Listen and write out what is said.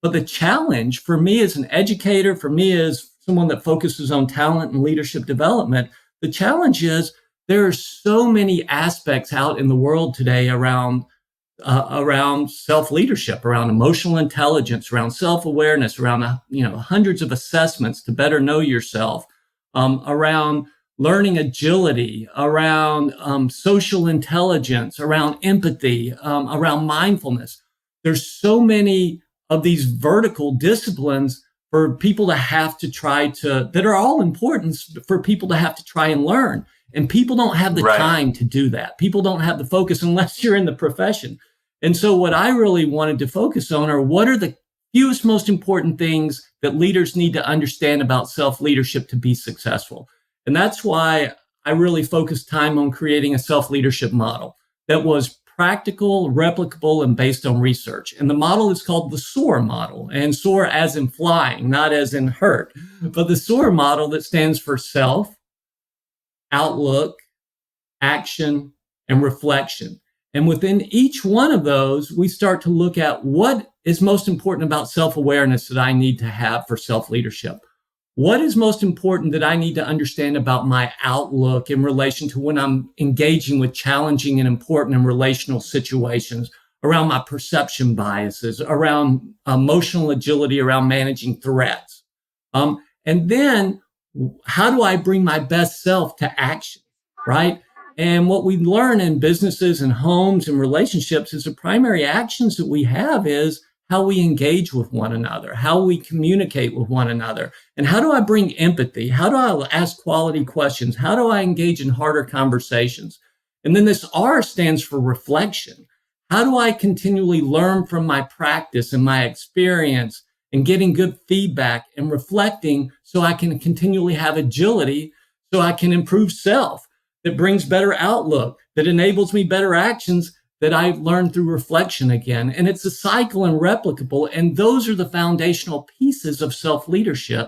But the challenge for me as an educator, for me as someone that focuses on talent and leadership development, the challenge is there are so many aspects out in the world today around self leadership, around emotional intelligence, around self awareness, around hundreds of assessments to better know yourself, around learning agility, around social intelligence, around empathy, around mindfulness. There's so many of these vertical disciplines for people to have to try to, that are all important for people to have to try and learn. And people don't have the time to do that. People don't have the focus unless you're in the profession. And so what I really wanted to focus on are what are the fewest most important things that leaders need to understand about self-leadership to be successful. And that's why I really focused time on creating a self-leadership model that was practical, replicable, and based on research. And the model is called the SOAR model, and SOAR as in flying, not as in hurt, but the SOAR model that stands for self, outlook, action, and reflection. And within each one of those, we start to look at what is most important about self-awareness that I need to have for self-leadership. What is most important that I need to understand about my outlook in relation to when I'm engaging with challenging and important and relational situations, around my perception biases, around emotional agility, around managing threats. And then how do I bring my best self to action, right? And what we learn in businesses and homes and relationships is the primary actions that we have is how we engage with one another, how we communicate with one another. And how do I bring empathy? How do I ask quality questions? How do I engage in harder conversations? And then this R stands for reflection. How do I continually learn from my practice and my experience and getting good feedback and reflecting so I can continually have agility, so I can improve self, that brings better outlook, that enables me better actions that I learned through reflection again. And it's a cycle and replicable. And those are the foundational pieces of self-leadership